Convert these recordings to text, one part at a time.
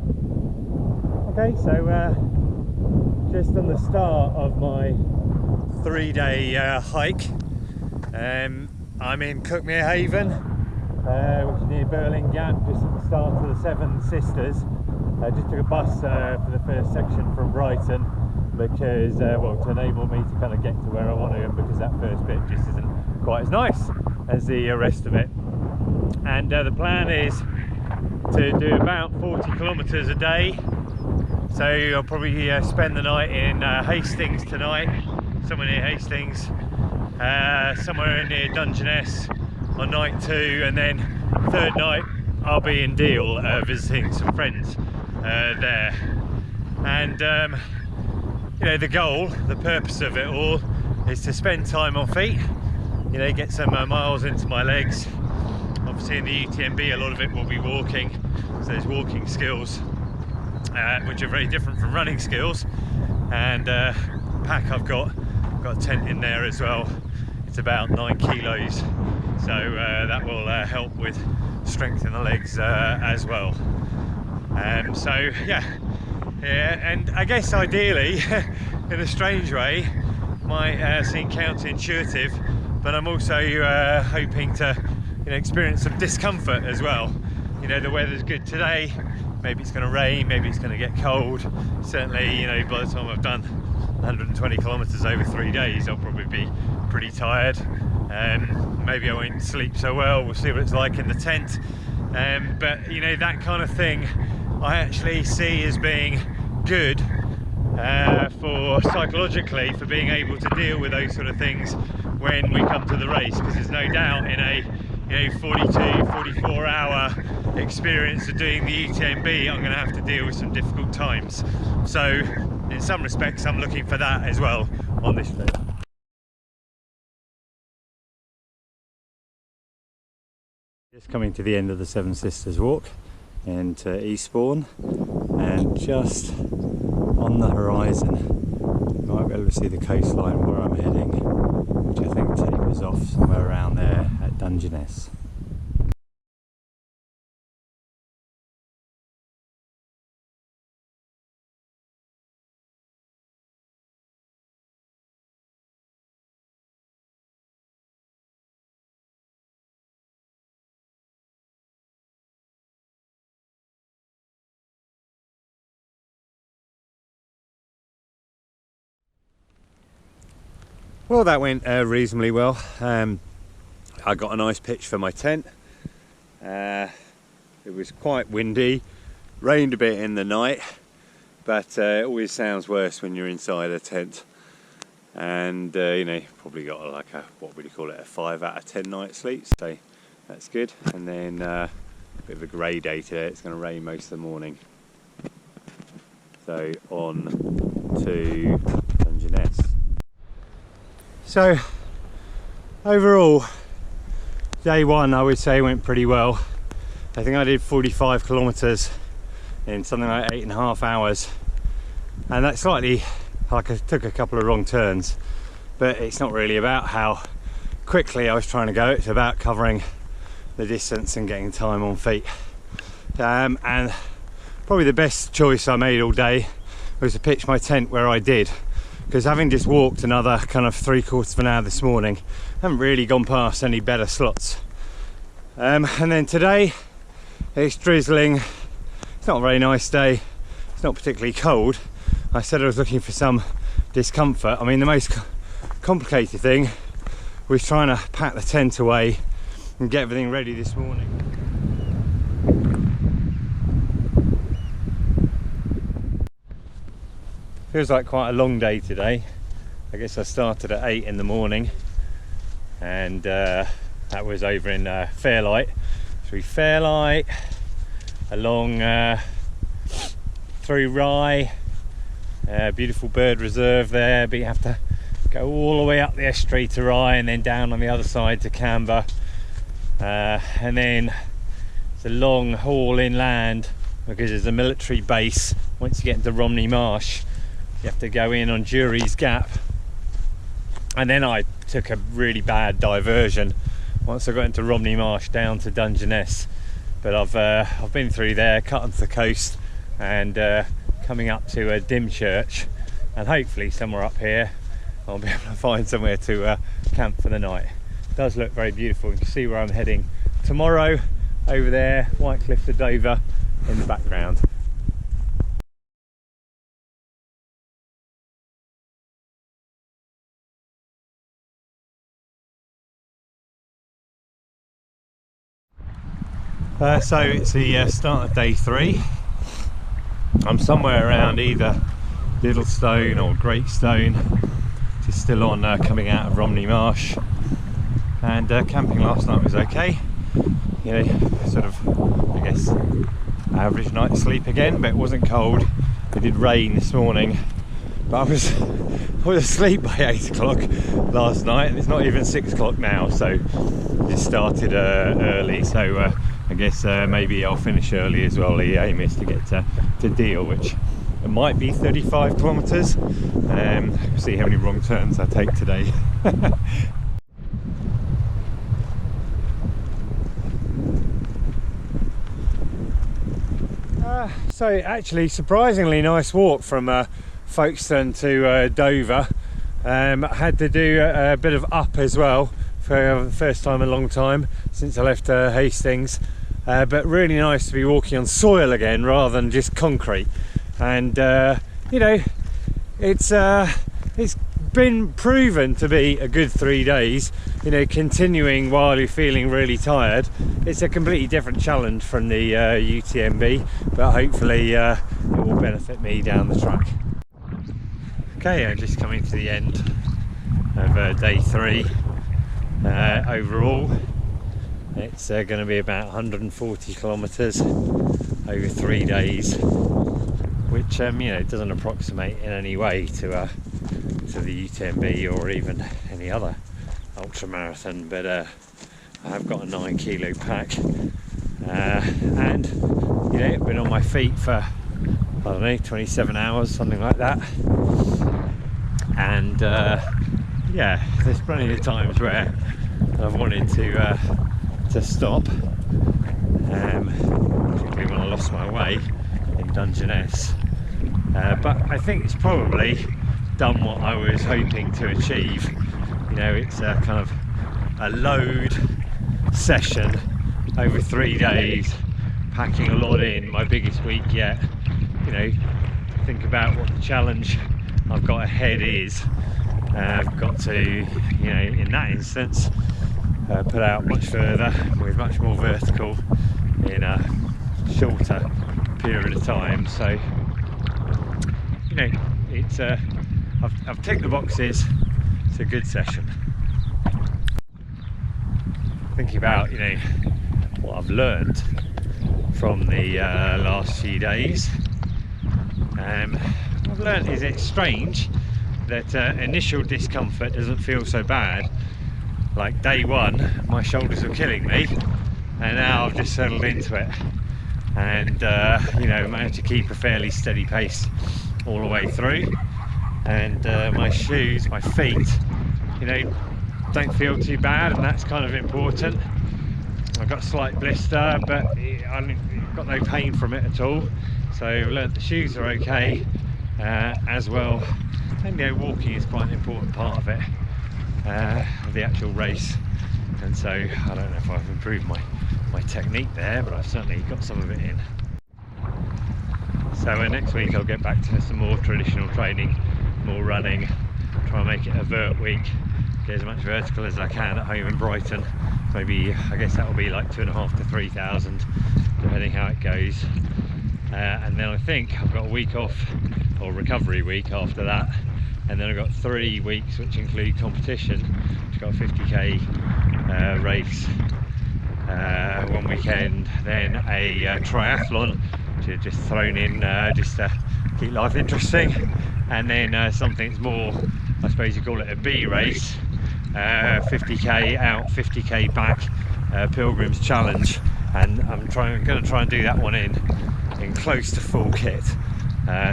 Okay, so just on the start of my 3-day hike, I'm in Cuckmere Haven, which is near Burling Gap, just at the start of the Seven Sisters. I just took a bus for the first section from Brighton because, well, to enable me to kind of get to where I want to, and because that first bit just isn't quite as nice as the rest of it. And the plan is to do about 40 kilometres a day. So I'll probably spend the night in Hastings tonight, somewhere near Hastings, somewhere near Dungeness on night 2, and then third night I'll be in Deal visiting some friends there. And you know, the goal, the purpose of it all is to spend time on feet, you know, get some miles into my legs. Obviously in the UTMB a lot of it will be walking, so there's walking skills which are very different from running skills. And pack I've got a tent in there as well. It's about 9 kilos, so that will help with strength in the legs as well. So yeah, and I guess ideally in a strange way might seem counterintuitive, but I'm also hoping to, you know, experience some discomfort as well. You know, the weather's good today, maybe it's going to rain, maybe it's going to get cold. Certainly, you know, by the time I've done 120 kilometers over 3 days, I'll probably be pretty tired. Maybe I won't sleep so well. We'll see what it's like in the tent. But you know, that kind of thing I actually see as being good for psychologically, for being able to deal with those sort of things when we come to the race, because there's no doubt in a, you know, 44 hour experience of doing the UTMB, I'm going to have to deal with some difficult times. So in some respects I'm looking for that as well on this trip. Just coming to the end of the Seven Sisters walk into Eastbourne, and just on the horizon you might be able to see the coastline where I'm heading, which I think tapers off somewhere around there at Dungeness. Well, that went reasonably well. I got a nice pitch for my tent. It was quite windy, rained a bit in the night, but it always sounds worse when you're inside a tent. And you know, probably got like a, what would you call it, a 5 out of 10 night sleep, so that's good. And then a bit of a grey day today. It's going to rain most of the morning. So on to Dungeness. So overall, day one I would say went pretty well. I think I did 45 kilometers in something like 8.5 hours, and that's slightly like I took a couple of wrong turns, but it's not really about how quickly I was trying to go, it's about covering the distance and getting time on feet. And probably the best choice I made all day was to pitch my tent where I did, because having just walked another kind of 3/4 of an hour this morning, I haven't really gone past any better slots. And then today it's drizzling. It's not a very nice day, it's not particularly cold. I said I was looking for some discomfort. I mean, the most complicated thing was trying to pack the tent away and get everything ready this morning. Feels like quite a long day today. I guess I started at 8 in the morning, and that was over in Lite. Through Lite, along through Rye, beautiful bird reserve there, but you have to go all the way up the estuary to Rye and then down on the other side to Camber, and then it's a long haul inland because there's a military base. Once you get into Romney Marsh, you have to go in on Jury's Gap, and then I took a really bad diversion once I got into Romney Marsh down to Dungeness. But I've been through there, cut onto the coast, and coming up to Dymchurch, and hopefully somewhere up here I'll be able to find somewhere to camp for the night. It does look very beautiful. You can see where I'm heading tomorrow over there, White Cliffs of Dover in the background. So it's the start of day 3. I'm somewhere around either Littlestone or Greatstone, just still on coming out of Romney Marsh, and camping last night was okay, you know, sort of, I guess, average night's sleep again, but it wasn't cold. It did rain this morning, but I was asleep by 8 o'clock last night, and it's not even 6 o'clock now, so it started early, so I guess maybe I'll finish early as well. The aim is to get to Deal, which it might be 35 kilometres. See how many wrong turns I take today. So actually, surprisingly nice walk from Folkestone to Dover. I had to do a bit of up as well for the first time in a long time since I left Hastings, but really nice to be walking on soil again rather than just concrete. And you know, it's been proven to be a good 3 days, you know, continuing while you're feeling really tired. It's a completely different challenge from the UTMB, but hopefully it will benefit me down the track. Okay, I'm just coming to the end of day 3. Overall it's going to be about 140 kilometres over 3 days, which you know, it doesn't approximate in any way to the UTMB or even any other ultra marathon, but I have got a 9 kilo pack, and you know, been on my feet for, I don't know, 27 hours, something like that. And yeah, there's plenty of times where I've wanted to stop, particularly when I lost my way in Dungeness, but I think it's probably done what I was hoping to achieve. You know, it's a kind of a load session over 3 days, packing a lot in, my biggest week yet. You know, think about what the challenge I've got ahead is. I've got to, you know, in that instance, put out much further with much more vertical in a shorter period of time. So, you know, it's I've ticked the boxes. It's a good session. Thinking about, you know, what I've learned from the last few days. I've learned is it's strange that initial discomfort doesn't feel so bad. Like day 1, my shoulders were killing me, and now I've just settled into it, and you know, managed to keep a fairly steady pace all the way through. And my shoes, my feet, you know, don't feel too bad, and that's kind of important. I've got a slight blister, but I've got no pain from it at all. So I've learned the shoes are okay as well. And you know, walking is quite an important part of it, of the actual race. And so I don't know if I've improved my technique there, but I've certainly got some of it in. So next week I'll get back to some more traditional training, more running, try and make it a vert week, get as much vertical as I can at home in Brighton. Maybe, I guess that will be like 2,500 to 3,000, depending how it goes. And then I think I've got a week off, or recovery week after that, and then I've got 3 weeks which include competition. I've got a 50k race one weekend, then a triathlon, which is just thrown in just to keep life interesting, and then something that's more, I suppose you call it a B race, 50k out, 50k back, Pilgrim's Challenge, and I'm going to try and do that one in close to full kit,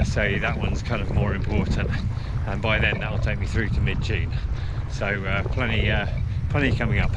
so that one's kind of more important, and by then that'll take me through to mid-June. So plenty coming up.